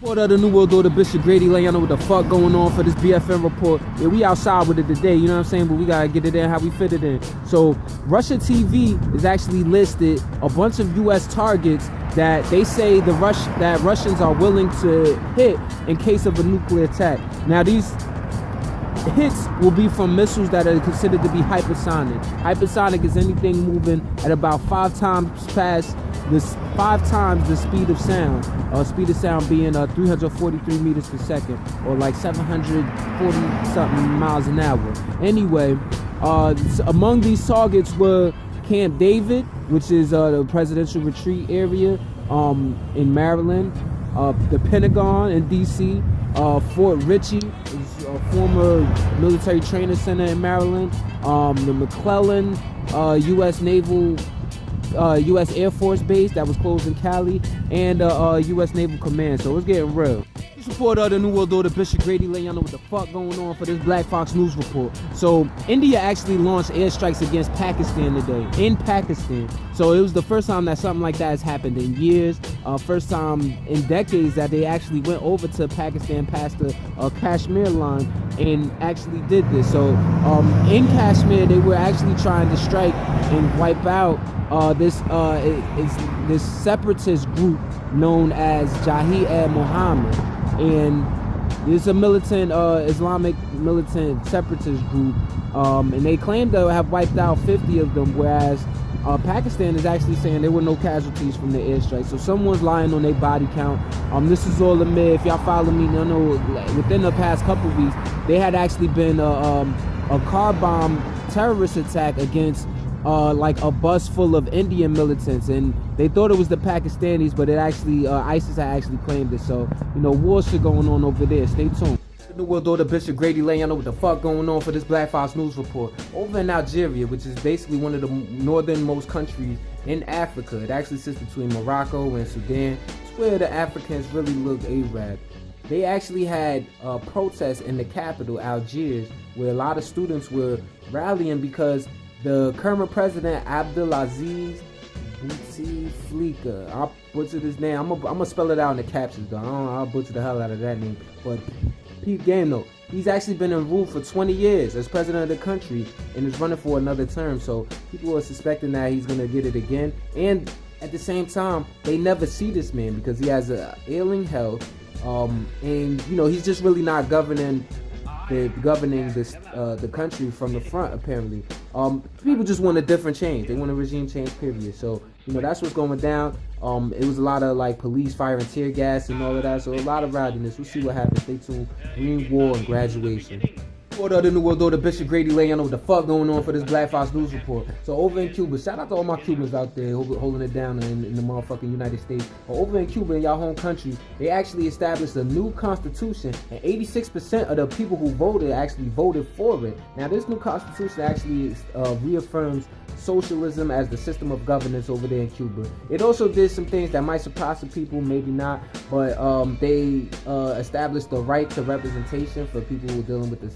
What of the New World Order, Bishop Grady, letting y'all know what the fuck going on for this BFN report. Yeah, we outside with it today, you know what I'm saying? But we gotta get it in how we fit it in. So, Russia TV is actually listed a bunch of U.S. targets that they say that Russians are willing to hit in case of a nuclear attack. Now, these hits will be from missiles that are considered to be hypersonic. Hypersonic is anything moving at about 5 times the speed of sound. Speed of sound being 343 meters per second, or like 740 something miles an hour. Anyway, among these targets were Camp David, which is the presidential retreat area in Maryland, the Pentagon in DC, Fort Ritchie, is a former military training center in Maryland, the McClellan U.S. Air Force Base that was closed in Cali, and U.S. Naval Command. So it's getting real. Support of the New World Order, Bishop Grady, letting y'all know what the fuck going on for this Black Fox News report. So India actually launched airstrikes against Pakistan today, in Pakistan. So it was the first time that something like that has happened in years. First time in decades that they actually went over to Pakistan past the Kashmir line and actually did this. So in Kashmir, they were actually trying to strike and wipe out this separatist group known as Jaish-e-Mohammed. And it's a militant Islamic militant separatist group, and they claim to have wiped out 50 of them, whereas Pakistan is actually saying there were no casualties from the airstrike. So someone's lying on their body count. This is all a myth. If y'all follow me, you know within the past couple of weeks there had actually been a car bomb terrorist attack against like a bus full of Indian militants, and they thought it was the Pakistanis, but it actually ISIS had actually claimed it. So war shit going on over there. Stay tuned. The New World Order, Bishop Grady, letting y'all know what the fuck going on for this Black Fox News report. Over in Algeria, which is basically one of the northernmost countries in Africa, it actually sits between Morocco and Sudan. It's where the Africans really look Arab. They actually had protests in the capital, Algiers, where a lot of students were rallying because the current president, Abdelaziz Bouteflika, I'll butcher his name. I'm gonna spell it out in the captions though. I'll butcher the hell out of that name. But peep game though, he's actually been in rule for 20 years as president of the country and is running for another term. So people are suspecting that he's gonna get it again. And at the same time, they never see this man because he has a ailing health. And he's just really not governing the country from the front. Apparently people just want a different change. They want a regime change, period. So that's what's going down. It was a lot of like police firing tear gas and all of that, so a lot of rowdiness. We'll see what happens. Stay tuned. Green War and graduation. What of the New World Order, Bishop Grady, letting y'all know what the fuck going on for this Black Fox News report. So over in Cuba, shout out to all my Cubans out there holding it down in the motherfucking United States. But over in Cuba, in y'all home country, they actually established a new constitution, and 86% of the people who voted actually voted for it. Now this new constitution actually reaffirms socialism as the system of governance over there in Cuba. It also did some things that might surprise some people, maybe not, but they established the right to representation for people who are dealing with this,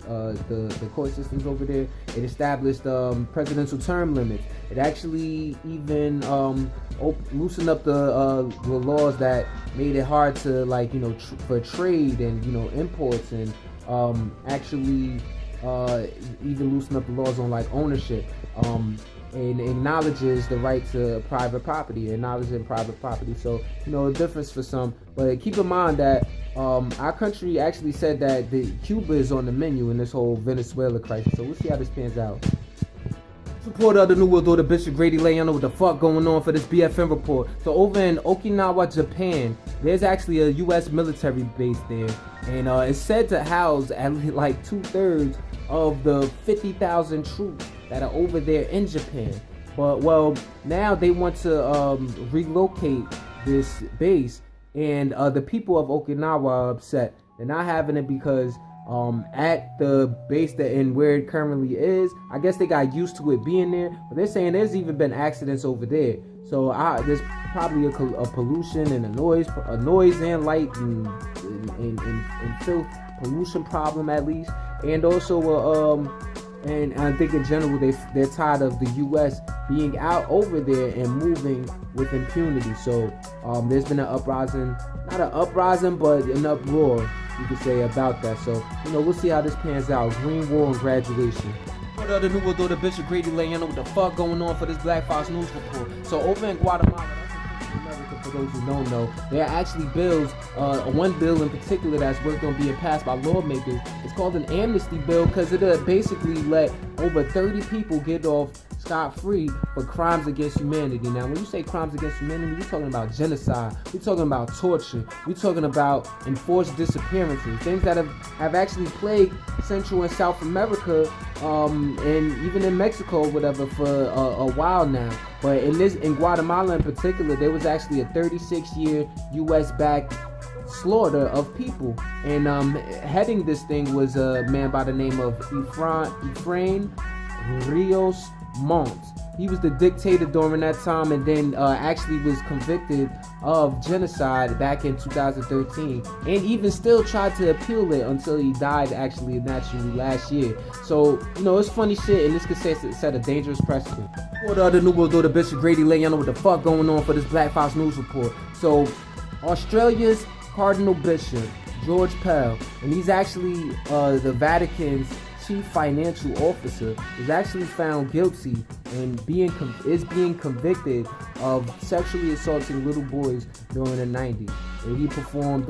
the court systems over there. It established presidential term limits. It actually even loosened up the laws that made it hard to for trade and imports, and actually even loosen up the laws on like ownership. And acknowledges the right to private property, acknowledging private property. So, a difference for some. But keep in mind that our country actually said that Cuba is on the menu in this whole Venezuela crisis. So we'll see how this pans out. Support of the New World Order, Bishop Grady, letting y'all know what the fuck going on for this BFN report. So over in Okinawa, Japan, there's actually a U.S. military base there, and it's said to house at like 2/3 of the 50,000 troops that are over there in Japan. But now they want to relocate this base, and the people of Okinawa are upset. They're not having it because at the base where it currently is, I guess they got used to it being there, but they're saying there's even been accidents over there. So there's probably a pollution and a noise and light and filth pollution problem at least, and also And I think in general they're tired of the U.S. being out over there and moving with impunity. So there's been an uprising, not an uprising, but an uproar, you could say, about that. So we'll see how this pans out. Green Wall and graduation. What other new world order Bishop Grady laying out what the fuck going on for this Black Fox News report. So over in Guatemala, America, for those who don't know, there are actually bills, one bill in particular that's worked on being passed by lawmakers. It's called an amnesty bill because it'll basically let over 30 people get off scot-free for crimes against humanity. Now, when you say crimes against humanity, we're talking about genocide, we're talking about torture, we're talking about enforced disappearances, things that have actually plagued Central and South America, and even in Mexico, whatever, for a while now. But in Guatemala in particular, there was actually a 36-year U.S.-backed slaughter of people, and heading this thing was a man by the name of Efrain Rios Montt. He was the dictator during that time, and then actually was convicted of genocide back in 2013, and even still tried to appeal it until he died actually naturally last year. So it's funny shit, and this could set a dangerous precedent. For the other new world order, Bishop Grady laying out what the fuck going on for this Black Fox News report. So Australia's Cardinal Bishop George Pell, and he's actually the Vatican's chief financial officer, is actually found guilty and is being convicted of sexually assaulting little boys during the 90s. And he performed,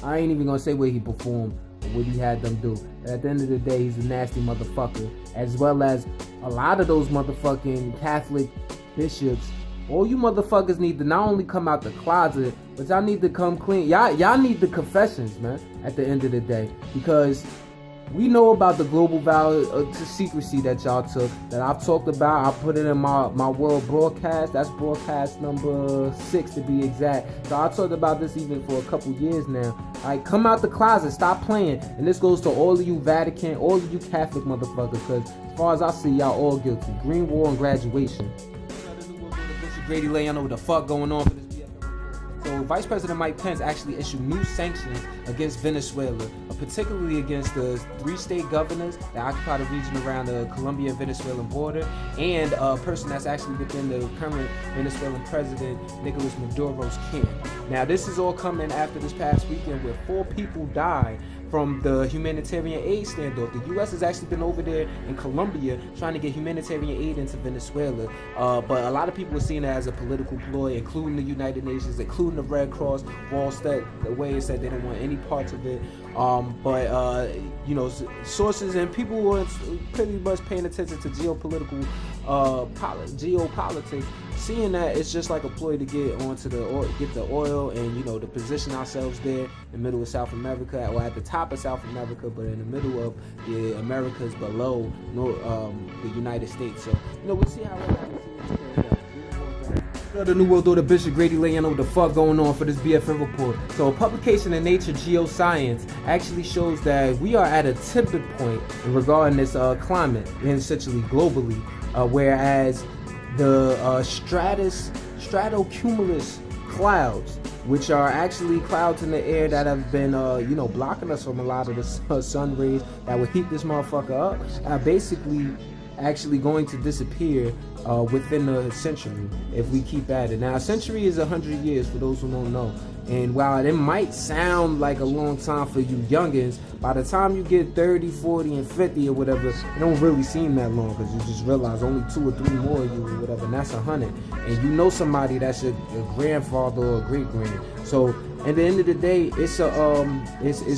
I ain't even gonna say what he performed or what he had them do. At the end of the day, he's a nasty motherfucker, as well as a lot of those motherfucking Catholic bishops. All you motherfuckers need to not only come out the closet, but y'all need to come clean. Y'all need the confessions, man, at the end of the day, because we know about the global vow to secrecy that y'all took, that I've talked about. I put it in my world broadcast. That's broadcast number 6 to be exact. So I talked about this even for a couple years now. Alright, come out the closet, stop playing. And this goes to all of you Vatican, all of you Catholic motherfuckers, because as far as I see, y'all all guilty. Green Wall and graduation. Grady laying out what the fuck going on for this BFN report. So Vice President Mike Pence actually issued new sanctions against Venezuela, particularly against the 3 state governors that occupy the region around the Colombia-Venezuelan border, and a person that's actually within the current Venezuelan president, Nicolas Maduro's camp. Now, this is all coming after this past weekend where 4 people died from the humanitarian aid standoff. The U.S. has actually been over there in Colombia trying to get humanitarian aid into Venezuela, but a lot of people are seeing it as a political ploy, including the United Nations, including the Red Cross, the way it said they don't want any parts of it. Sources and people who are pretty much paying attention to geopolitics, seeing that it's just like a ploy to get the oil and to position ourselves there in the middle of South America, or at the top of South America, but in the middle of the Americas below the United States. So we'll see how it happens. The New World Order Bishop Grady laying out what the fuck going on for this BFN report. So a publication in Nature Geoscience actually shows that we are at a tipping point regarding this climate, and essentially globally, whereas the stratocumulus clouds, which are actually clouds in the air that have been blocking us from a lot of the sun rays that would heat this motherfucker up, are basically actually going to disappear within a century if we keep at it. Now, a century is 100 years for those who don't know, and while it might sound like a long time for you youngins, by the time you get 30, 40, and 50 or whatever, it don't really seem that long, because you just realize only 2 or 3 more of you or whatever, and that's 100, and somebody that's your grandfather or great-grand. So at the end of the day, it's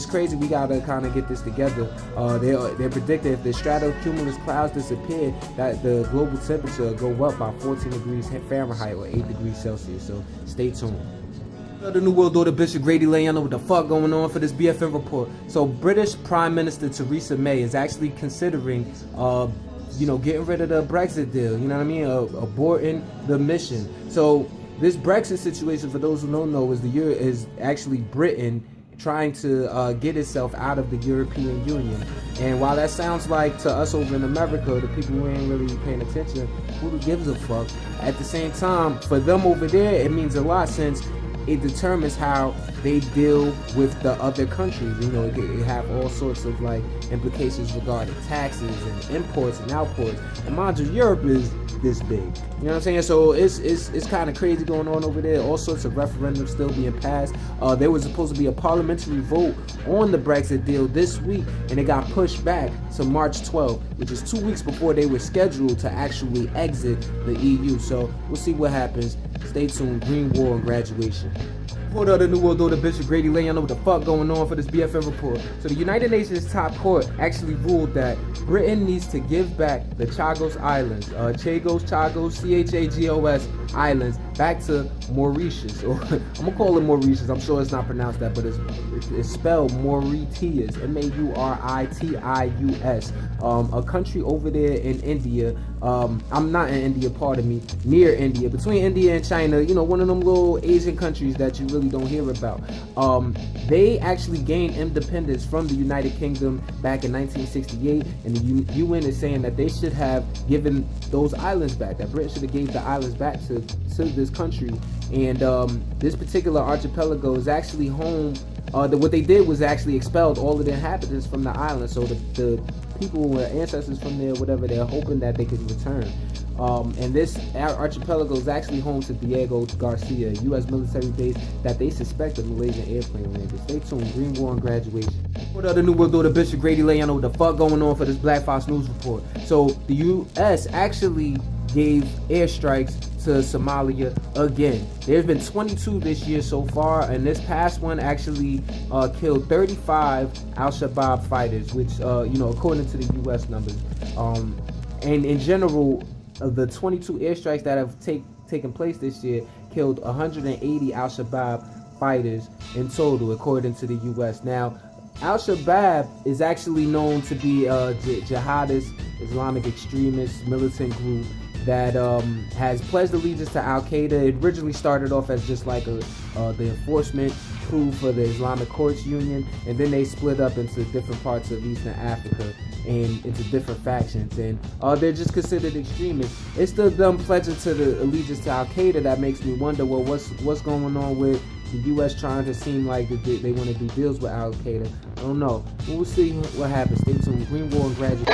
crazy. We gotta kind of get this together. They're predicting if the stratocumulus clouds disappear, that the global temperature will go up by 14 degrees Fahrenheit or 8 degrees Celsius. So stay tuned. The New World Order Bishop Grady laying out what the fuck going on for this BFN report. So British Prime Minister Theresa May is actually considering getting rid of the Brexit deal. You know what I mean? Aborting the mission. So this Brexit situation, for those who don't know, is actually Britain trying to get itself out of the European Union. And while that sounds like to us over in America, the people who ain't really paying attention, who gives a fuck? At the same time, for them over there, it means a lot, since it determines how they deal with the other countries. You know, it have all sorts of like implications regarding taxes and imports and outports. And mind you, Europe is this big. You know what I'm saying? So it's kind of crazy going on over there. All sorts of referendums still being passed. There was supposed to be a parliamentary vote on the Brexit deal this week, and it got pushed back to March 12th, which is 2 weeks before they were scheduled to actually exit the EU. So we'll see what happens. Stay tuned. Green War and graduation. Report of the New World Order, Bishop Grady Lay. I know what the fuck going on for this BFN report. So the United Nations top court actually ruled that Britain needs to give back the Chagos Islands, Chagos, Chagos Islands, back to Mauritius, or I'm gonna call it Mauritius. I'm sure it's not pronounced that, but it's spelled Mauritius, Mauritius, a country over there in India. I'm not in India, pardon me, near India, between India and China. You know, one of them little Asian countries that you really don't hear about. They actually gained independence from the United Kingdom back in 1968, and the UN is saying that they should have given those islands back. That Britain should have gave the islands back to this country. And this particular archipelago is actually home. What they did was actually expelled all of the inhabitants from the island. So the people who were ancestors from there, whatever, they're hoping that they could return. And this archipelago is actually home to Diego Garcia, a U.S. military base that they suspect of Malaysian airplane landing. Stay tuned. Green War and graduation. What other New World Order, Bishop Grady Lay. I know what the fuck going on for this Black Fox News report. So the U.S. actually gave airstrikes to Somalia again. There's been 22 this year so far, and this past one actually killed 35 Al-Shabaab fighters, which you know, according to the U.S. numbers. And in general, the 22 airstrikes that have taken place this year killed 180 Al-Shabaab fighters in total, according to the U.S. Now, Al-Shabaab is actually known to be a jihadist, Islamic extremist militant group that has pledged allegiance to Al-Qaeda. It originally started off as just like the enforcement crew for the Islamic Courts Union, and then they split up into different parts of Eastern Africa and into different factions, and they're just considered extremists. It's the them pledging to the allegiance to Al-Qaeda that makes me wonder, well, what's going on with the U.S. trying to seem like they want to do deals with Al-Qaeda. I don't know. We'll see what happens. Stay tuned. Green War and graduate.